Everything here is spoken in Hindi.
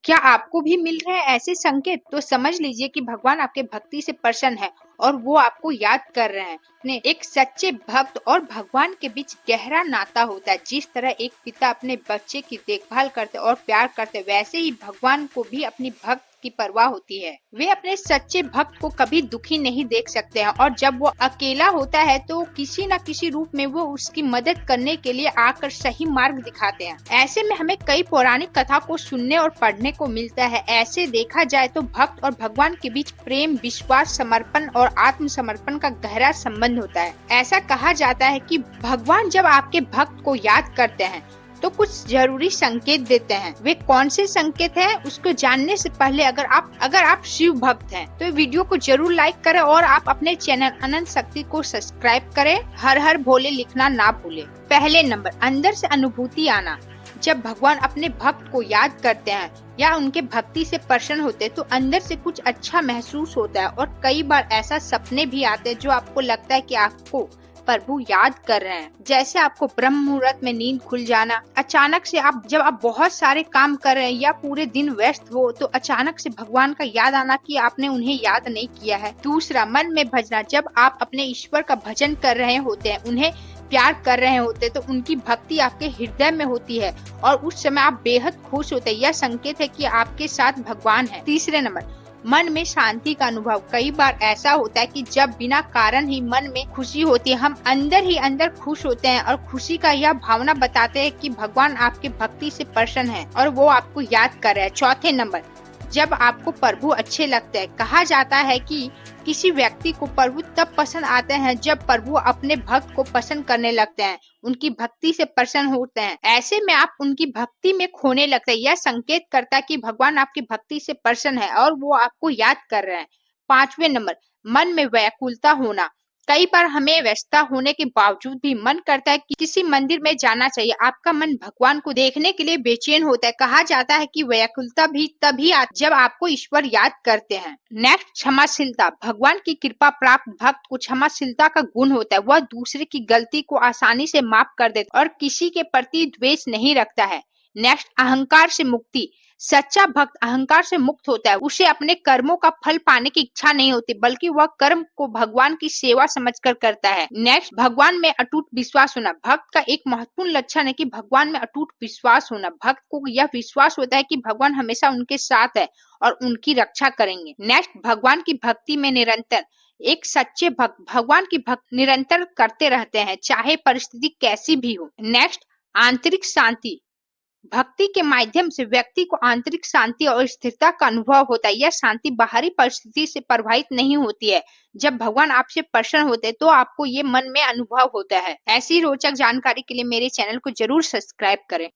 क्या आपको भी मिल रहे हैं ऐसे संकेत? तो समझ लीजिए कि भगवान आपके भक्ति से प्रसन्न है और वो आपको याद कर रहे हैं। एक सच्चे भक्त और भगवान के बीच गहरा नाता होता है। जिस तरह एक पिता अपने बच्चे की देखभाल करते और प्यार करते, वैसे ही भगवान को भी अपनी भक्त की परवाह होती है। वे अपने सच्चे भक्त को कभी दुखी नहीं देख सकते हैं और जब वो अकेला होता है तो किसी न किसी रूप में वो उसकी मदद करने के लिए आकर सही मार्ग दिखाते हैं। ऐसे में हमें कई पौराणिक कथा को सुनने और पढ़ने को मिलता है। ऐसे देखा जाए तो भक्त और भगवान के बीच प्रेम, विश्वास, समर्पण और आत्मसमर्पण का गहरा संबंध होता है। ऐसा कहा जाता है कि भगवान जब आपके भक्त को याद करते हैं तो कुछ जरूरी संकेत देते हैं। वे कौन से संकेत हैं उसको जानने से पहले अगर आप शिव भक्त हैं तो वीडियो को जरूर लाइक करें और आप अपने चैनल अनंत शक्ति को सब्सक्राइब करें। हर हर भोले लिखना ना भूलें। पहले नंबर, अंदर से अनुभूति आना। जब भगवान अपने भक्त को याद करते हैं या उनके भक्ति से प्रसन्न होते हैं तो अंदर से कुछ अच्छा महसूस होता है और कई बार ऐसा सपने भी आते हैं जो आपको लगता है कि आपको प्रभु याद कर रहे हैं। जैसे आपको ब्रह्म मुहूर्त में नींद खुल जाना, अचानक से जब आप बहुत सारे काम कर रहे हैं या पूरे दिन व्यस्त हो तो अचानक से भगवान का याद आना कि आपने उन्हें याद नहीं किया है। दूसरा, मन में भजना। जब आप अपने ईश्वर का भजन कर रहे होते हैं, उन्हें प्यार कर रहे होते तो उनकी भक्ति आपके हृदय में होती है और उस समय आप बेहद खुश होते हैं। यह संकेत है कि आपके साथ भगवान है। तीसरे नंबर, मन में शांति का अनुभव। कई बार ऐसा होता है कि जब बिना कारण ही मन में खुशी होती है, हम अंदर ही अंदर खुश होते हैं और खुशी का यह भावना बताते हैं कि भगवान आपके भक्ति से प्रसन्न है और वो आपको याद कर रहे हैं। चौथे नंबर, जब आपको प्रभु अच्छे लगते हैं। कहा जाता है कि किसी व्यक्ति को प्रभु तब पसंद आते हैं जब प्रभु अपने भक्त को पसंद करने लगते हैं, उनकी भक्ति से प्रसन्न होते हैं। ऐसे में आप उनकी भक्ति में खोने लगते हैं। यह संकेत करता है कि भगवान आपकी भक्ति से प्रसन्न है और वो आपको याद कर रहे हैं। पांचवें नंबर, मन में व्याकुलता होना। कई बार हमें व्यस्तता होने के बावजूद भी मन करता है कि किसी मंदिर में जाना चाहिए। आपका मन भगवान को देखने के लिए बेचैन होता है। कहा जाता है कि व्याकुलता भी तभी आती जब आपको ईश्वर याद करते हैं। नेक्स्ट, क्षमाशीलता। भगवान की कृपा प्राप्त भक्त को क्षमाशीलता का गुण होता है। वह दूसरे की गलती को आसानी से माफ कर देता और किसी के प्रति द्वेष नहीं रखता है। नेक्स्ट, अहंकार से मुक्ति। सच्चा भक्त अहंकार से मुक्त होता है। उसे अपने कर्मों का फल पाने की इच्छा नहीं होती, बल्कि वह कर्म को भगवान की सेवा समझकर करता है। नेक्स्ट, भगवान में अटूट विश्वास होना। भक्त का एक महत्वपूर्ण लक्षण है कि भगवान में अटूट विश्वास होना। भक्त को यह विश्वास होता है कि भगवान हमेशा उनके साथ है और उनकी रक्षा करेंगे। नेक्स्ट, भगवान की भक्ति में निरंतर। एक सच्चे भक्त भगवान की भक्ति निरंतर करते रहते हैं, चाहे परिस्थिति कैसी भी हो। नेक्स्ट, आंतरिक शांति। भक्ति के माध्यम से व्यक्ति को आंतरिक शांति और स्थिरता का अनुभव होता है। यह शांति बाहरी परिस्थिति से प्रभावित नहीं होती है। जब भगवान आपसे प्रसन्न होते हैं तो आपको ये मन में अनुभव होता है। ऐसी रोचक जानकारी के लिए मेरे चैनल को जरूर सब्सक्राइब करें।